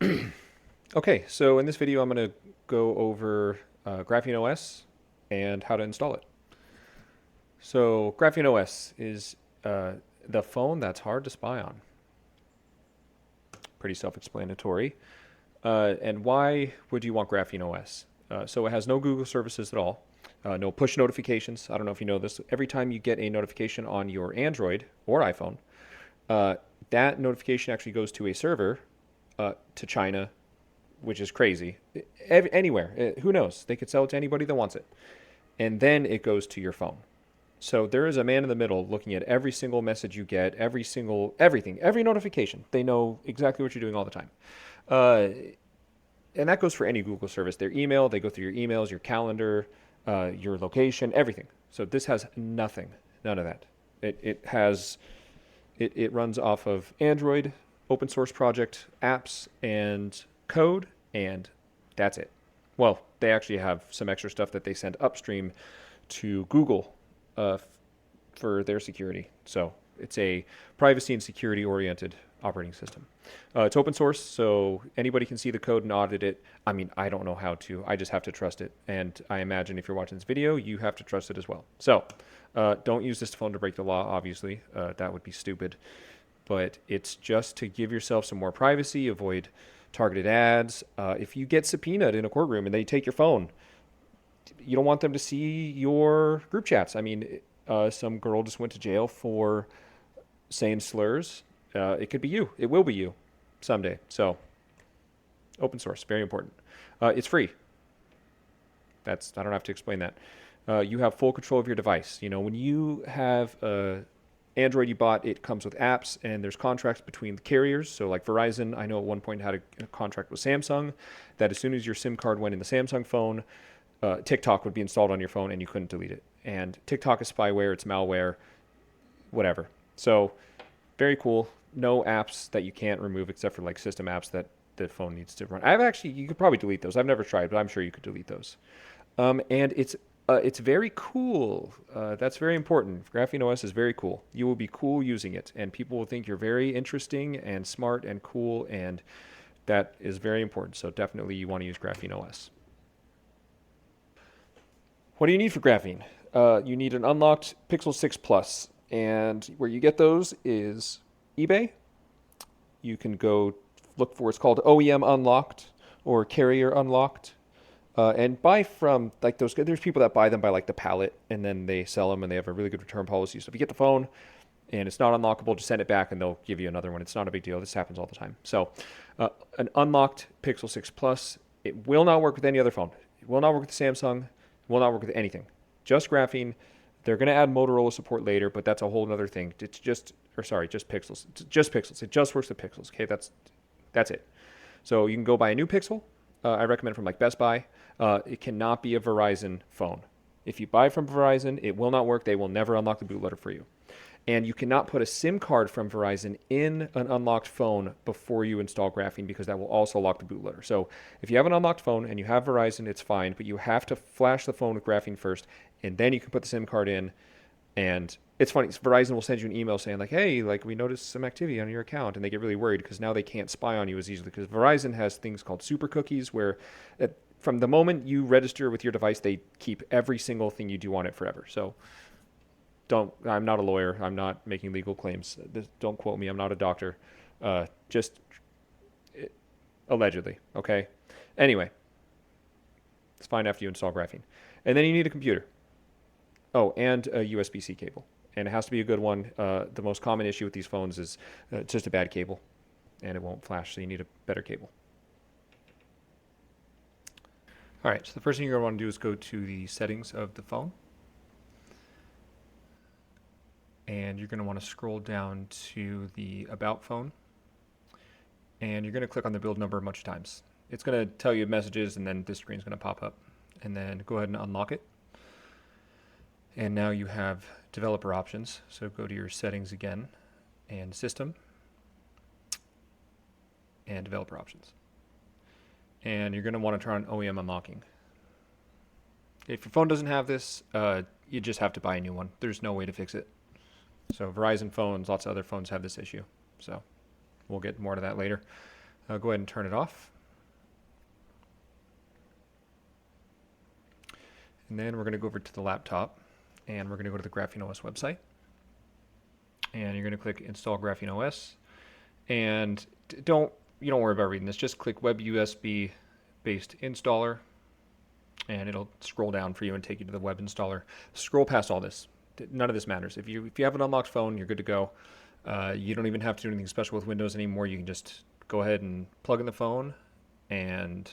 Okay, so in this video, I'm going to go over GrapheneOS and how to install it. So GrapheneOS is the phone that's hard to spy on. Pretty self-explanatory. And why would you want GrapheneOS? So it has no Google services at all, no push notifications. I don't know if you know this. Every time you get a notification on your Android or iPhone, uh, that notification actually goes to a server to China, which is crazy. Anywhere, who knows? They could sell it to anybody that wants it. And then it goes to your phone. So there is a man in the middle looking at every single message you get, everything, every notification. They know exactly what you're doing all the time. Uh, and that goes for any Google service. Their email, they go through your emails, your calendar, your location, everything. So this has nothing, none of that. It runs off of Android, open source project, apps, and code, and that's it. Well, they actually have some extra stuff that they send upstream to Google for their security. So it's a privacy and security oriented operating system. It's open source, so anybody can see the code and audit it. I mean, I don't know how to. I just have to trust it. And I imagine if you're watching this video, you have to trust it as well. So don't use this phone to break the law, obviously. That would be stupid. But it's just to give yourself some more privacy, avoid targeted ads. If you get subpoenaed in a courtroom and they take your phone, you don't want them to see your group chats. I mean, some girl just went to jail for saying slurs. It could be you. It will be you someday. So, open source, very important. It's free. I don't have to explain that. You have full control of your device. You know, when you have Android you bought, it comes with apps and there's contracts between the carriers. So like Verizon, I know at one point had a contract with Samsung that as soon as your SIM card went in the Samsung phone, TikTok would be installed on your phone and you couldn't delete it. And TikTok is spyware, it's malware, whatever. So very cool. No apps that you can't remove except for like system apps that the phone needs to run. You could probably delete those. I've never tried, but I'm sure you could delete those. And it's very cool. That's very important. GrapheneOS is very cool. You will be cool using it, and people will think you're very interesting and smart and cool, and that is very important. So definitely you want to use GrapheneOS. What do you need for Graphene? You need an unlocked Pixel 6 Plus, and where you get those is eBay. You can go look for it's called OEM Unlocked or Carrier Unlocked. And buy from like those. There's people that buy them by like the pallet, and then they sell them, and they have a really good return policy. So if you get the phone and it's not unlockable, just send it back, and they'll give you another one. It's not a big deal. This happens all the time. So an unlocked Pixel 6 Plus, it will not work with any other phone. It will not work with Samsung. It will not work with anything. Just Graphene. They're going to add Motorola support later, but that's a whole other thing. Just Pixels. It's just Pixels. It just works with Pixels. Okay, that's it. So you can go buy a new Pixel. I recommend from like Best Buy. It cannot be a Verizon phone. If you buy from Verizon, it will not work. They will never unlock the bootloader for you. And you cannot put a SIM card from Verizon in an unlocked phone before you install Graphene because that will also lock the bootloader. So if you have an unlocked phone and you have Verizon, it's fine, but you have to flash the phone with Graphene first, and then you can put the SIM card in. And it's funny, Verizon will send you an email saying like, hey, like we noticed some activity on your account, and they get really worried because now they can't spy on you as easily because Verizon has things called super cookies where from the moment you register with your device, they keep every single thing you do on it forever. So I'm not a lawyer. I'm not making legal claims. Don't quote me. I'm not a doctor. Just allegedly, okay? Anyway, it's fine after you install Graphene. And then you need a computer. Oh, and a USB-C cable. And it has to be a good one. The most common issue with these phones is just a bad cable, and it won't flash, so you need a better cable. All right, so the first thing you're going to want to do is go to the settings of the phone. And you're going to want to scroll down to the About phone. And you're going to click on the build number a bunch of times. It's going to tell you messages, and then this screen is going to pop up. And then go ahead and unlock it. And now you have developer options. So go to your settings again, and system, and developer options. And you're going to want to turn on OEM unlocking. If your phone doesn't have this, you just have to buy a new one. There's no way to fix it. So Verizon phones, lots of other phones have this issue. So we'll get more to that later. Go ahead and turn it off. And then we're going to go over to the laptop, and we're going to go to the GrapheneOS website. And you're going to click Install GrapheneOS. And you don't worry about reading this. Just click Web USB based installer, and it'll scroll down for you and take you to the web installer. Scroll past all this. None of this matters. If you have an unlocked phone, you're good to go. You don't even have to do anything special with Windows anymore. You can just go ahead and plug in the phone and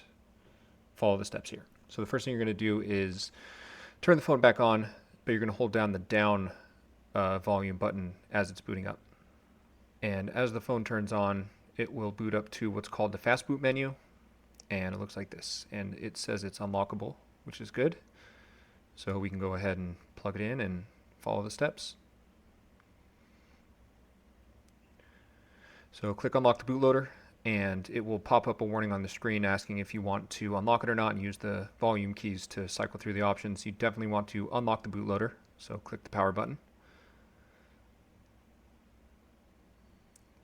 follow the steps here. So the first thing you're going to do is turn the phone back on, but you're going to hold down the down volume button as it's booting up. And as the phone turns on, it will boot up to what's called the fast boot menu, and it looks like this. And it says it's unlockable, which is good. So we can go ahead and plug it in and follow the steps. So click Unlock the bootloader, and it will pop up a warning on the screen asking if you want to unlock it or not and use the volume keys to cycle through the options. You definitely want to unlock the bootloader, so click the power button.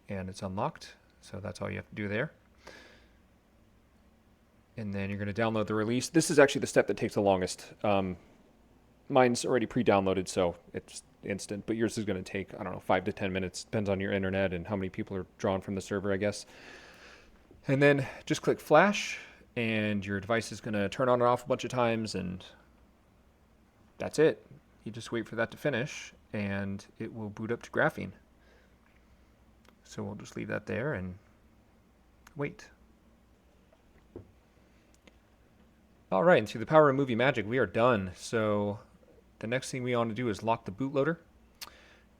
And it's unlocked, so that's all you have to do there. And then you're going to download the release. This is actually the step that takes the longest. Mine's already pre-downloaded, so it's instant, but yours is going to take, I don't know, 5 to 10 minutes. Depends on your internet and how many people are drawn from the server, I guess. And then just click flash, and your device is going to turn on and off a bunch of times, and that's it. You just wait for that to finish, and it will boot up to Graphene. So we'll just leave that there and wait. All right, and through the power of movie magic, we are done. So the next thing we want to do is lock the bootloader,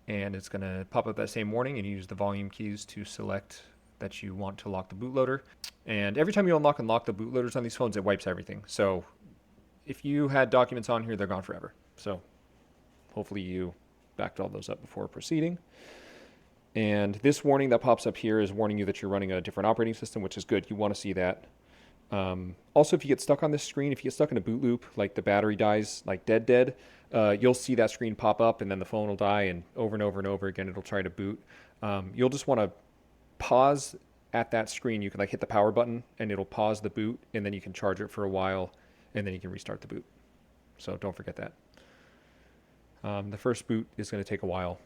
and it's going to pop up that same warning, and you use the volume keys to select that you want to lock the bootloader. And every time you unlock and lock the bootloaders on these phones, it wipes everything. So if you had documents on here, they're gone forever. So hopefully you backed all those up before proceeding. And this warning that pops up here is warning you that you're running a different operating system, which is good. You want to see that. Also, if you get stuck on this screen, if you get stuck in a boot loop, like the battery dies, like dead, you'll see that screen pop up, and then the phone will die, and over again, it'll try to boot. You'll just want to pause at that screen. You can hit the power button, and it'll pause the boot, and then you can charge it for a while, and then you can restart the boot. So don't forget that. The first boot is going to take a while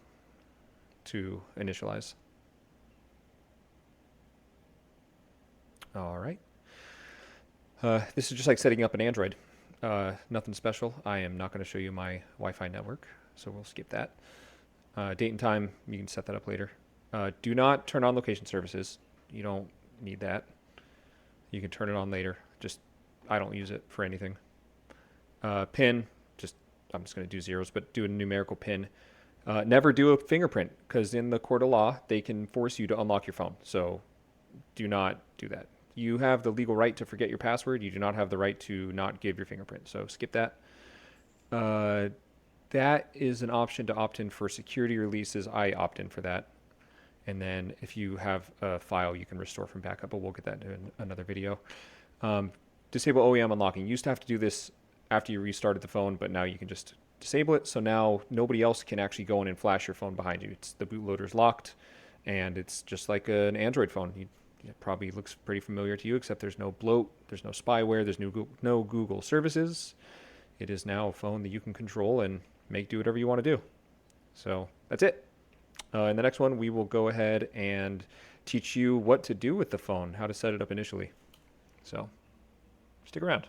to initialize. All right. This is just like setting up an Android. Nothing special. I am not going to show you my Wi-Fi network, so we'll skip that. Date and time, you can set that up later. Do not turn on location services. You don't need that. You can turn it on later. I don't use it for anything. PIN, I'm just going to do zeros, but do a numerical PIN. Never do a fingerprint, because in the court of law, they can force you to unlock your phone. So do not do that. You have the legal right to forget your password. You do not have the right to not give your fingerprint. So skip that. That is an option to opt in for security releases. I opt in for that. And then if you have a file, you can restore from backup, but we'll get that in another video. Disable OEM unlocking. You used to have to do this after you restarted the phone, but now you can just disable it. So now nobody else can actually go in and flash your phone behind you. The bootloader's locked, and it's just like an Android phone. It probably looks pretty familiar to you, except there's no bloat, there's no spyware, there's no Google services. It is now a phone that you can control and do whatever you want to do. So that's it. In the next one, we will go ahead and teach you what to do with the phone, how to set it up initially. So stick around.